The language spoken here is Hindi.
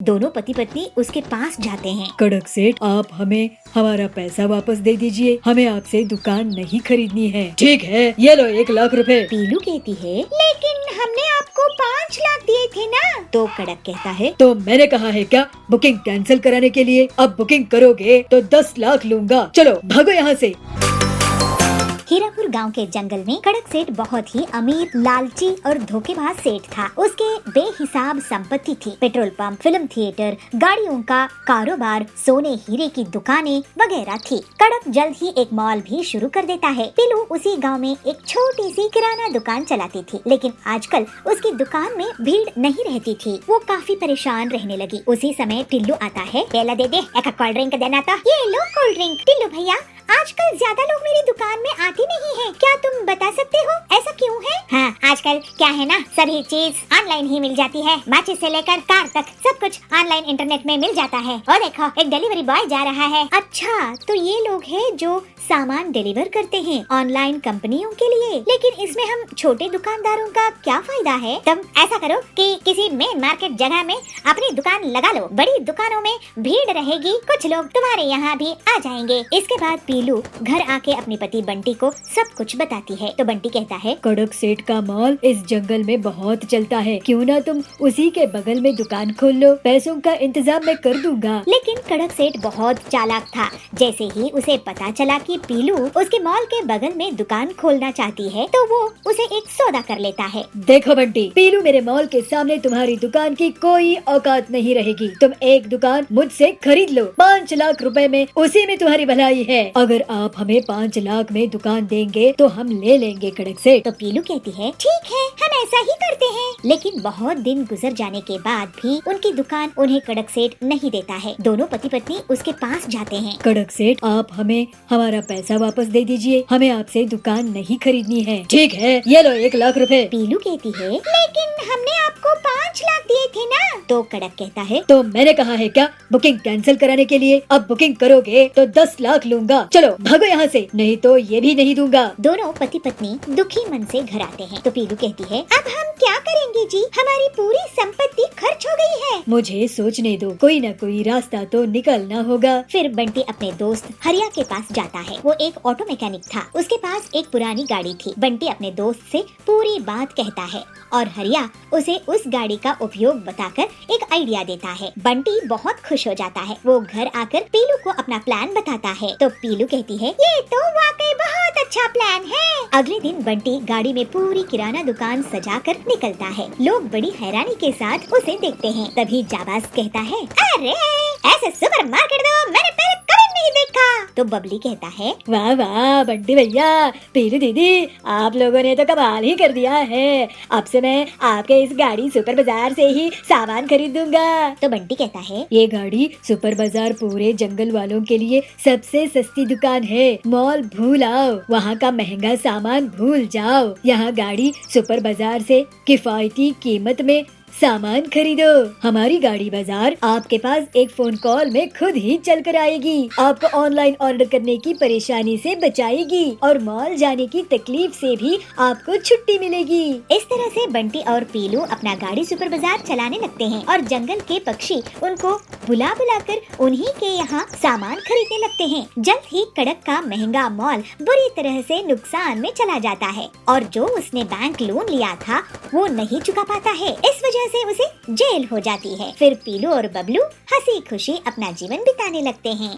दोनों पति पत्नी उसके पास जाते हैं। कड़क सेठ, आप हमें हमारा पैसा वापस दे दीजिए, हमें आपसे दुकान नहीं खरीदनी है। ठीक है, ये लो 1 लाख रुपए। पीलू कहती है, लेकिन हमने आपको 5 लाख दिए थे ना। तो कड़क कहता है, तो मैंने कहा है क्या बुकिंग कैंसिल कराने के लिए? अब बुकिंग करोगे तो 10 लाख लूंगा। चलो भागो यहाँ से। हीरापुर गांव के जंगल में कड़क सेठ बहुत ही अमीर, लालची और धोखेबाज सेठ था। उसके बेहिसाब संपत्ति थी। पेट्रोल पंप, फिल्म थिएटर, गाड़ियों का कारोबार, सोने हीरे की दुकानें वगैरह थी। कड़क जल्द ही एक मॉल भी शुरू कर देता है। पीलू उसी गांव में एक छोटी सी किराना दुकान चलाती थी, लेकिन आजकल उसकी दुकान में भीड़ नहीं रहती थी। वो काफी परेशान रहने लगी। उसी समय टिल्लू आता है। पहला दे दे, एक कोल्ड ड्रिंक देना था। ये लो कोल्ड ड्रिंक। टिल्लू भैया, आजकल ज्यादा लोग मेरी दुकान में आते नहीं हैं। क्या तुम बता सकते हो ऐसा क्यों है? हाँ, आजकल क्या है ना, सभी चीज ऑनलाइन ही मिल जाती है। माचिस से लेकर कार तक सब कुछ ऑनलाइन इंटरनेट में मिल जाता है। और देखो, एक डिलीवरी बॉय जा रहा है। अच्छा, तो ये लोग हैं जो सामान डिलीवर करते हैं ऑनलाइन कंपनियों के लिए। लेकिन इसमें हम छोटे दुकानदारों का क्या फायदा है? तुम ऐसा करो कि किसी मेन मार्केट जगह में अपनी दुकान लगा लो। बड़ी दुकानों में भीड़ रहेगी, कुछ लोग तुम्हारे यहाँ भी आ जाएंगे। इसके बाद पीलू घर आके अपने पति बंटी को सब कुछ बताती है। तो बंटी कहता है, कड़क सेठ का मॉल इस जंगल में बहुत चलता है, क्यों ना तुम उसी के बगल में दुकान खोल लो, पैसों का इंतजाम मैं कर दूंगा। लेकिन कड़क सेठ बहुत चालाक था। जैसे ही उसे पता चला कि पीलू उसके मॉल के बगल में दुकान खोलना चाहती है, तो वो उसे एक सौदा कर लेता है। देखो बंटी, पीलू, मेरे मॉल के सामने तुम्हारी दुकान की कोई औकात नहीं रहेगी। तुम एक दुकान मुझसे खरीद लो, 5 लाख रुपए में, उसी में तुम्हारी भलाई है। अगर आप हमें 5 लाख में दुकान देंगे तो हम ले लेंगे कड़क सेठ। तो पीलू कहती है, ठीक है, हम ऐसा ही करते हैं। लेकिन बहुत दिन गुजर जाने के बाद भी उनकी दुकान उन्हें कड़क सेठ नहीं देता है। दोनों पति पत्नी उसके पास जाते हैं। कड़क सेठ, आप हमें हमारा पैसा वापस दे दीजिए, हमें आपसे दुकान नहीं खरीदनी है। ठीक है, ये लो 1 लाख रुपए। पीलू कहती है, लेकिन हमने आपको 5 लाख दिए थे ना। तो कड़क कहता है, तो मैंने कहा है क्या बुकिंग कैंसिल कराने के लिए? अब बुकिंग करोगे तो 10 लाख लूंगा। चलो भागो यहाँ से, नहीं तो ये भी नहीं दूंगा। दोनों पति पत्नी दुखी मन से घर आते हैं। तो पीलू कहती है, अब हम क्या करेंगे जी, हमारी पूरी संपत्ति खर्च हो गई है। मुझे सोचने दो, कोई न कोई रास्ता तो निकलना होगा। फिर बंटी अपने दोस्त हरिया के पास जाता है। वो एक ऑटो मैकेनिक था। उसके पास एक पुरानी गाड़ी थी। बंटी अपने दोस्त से पूरी बात कहता है और हरिया उसे उस गाड़ी का उपयोग बताकर एक आइडिया देता है। बंटी बहुत खुश हो जाता है। वो घर आकर पीलू को अपना प्लान बताता है। तो पीलू कहती है, ये तो वाकई बहुत अच्छा प्लान है। अगले दिन बंटी गाड़ी में पूरी किराना दुकान सजाकर निकलता है। लोग बड़ी हैरानी के साथ उसे देखते हैं। तभी जाबाज कहता है, अरे ऐसे सुपर मार्केट तो मैंने पहले कभी नहीं देखा। तो बबली कहता है, वाह वाह बंटी भैया, पीलू दीदी, आप लोगों ने तो कमाल ही कर दिया है। अब से मैं आपके इस गाड़ी सुपर बाजार से ही सामान खरीदूंगा। तो बंटी कहता है, ये गाड़ी सुपर बाजार पूरे जंगल वालों के लिए सबसे सस्ती दुकान है। मॉल भूल आओ, वहाँ का महंगा सामान भूल जाओ। यहाँ गाड़ी सुपर बाजार से किफायती कीमत में सामान खरीदो। हमारी गाड़ी बाजार आपके पास एक फोन कॉल में खुद ही चल कर आएगी, आपको ऑनलाइन ऑर्डर करने की परेशानी से बचाएगी और मॉल जाने की तकलीफ से भी आपको छुट्टी मिलेगी। इस तरह से बंटी और पीलू अपना गाड़ी सुपर बाजार चलाने लगते हैं और जंगल के पक्षी उनको बुला बुलाकर उन्हीं के यहाँ सामान खरीदने लगते हैं। जल्द ही कड़क का महंगा मॉल बुरी तरह से नुकसान में चला जाता है और जो उसने बैंक लोन लिया था वो नहीं चुका पाता है। इस वजह से उसे जेल हो जाती है। फिर पीलू और बबलू हंसी खुशी अपना जीवन बिताने लगते हैं।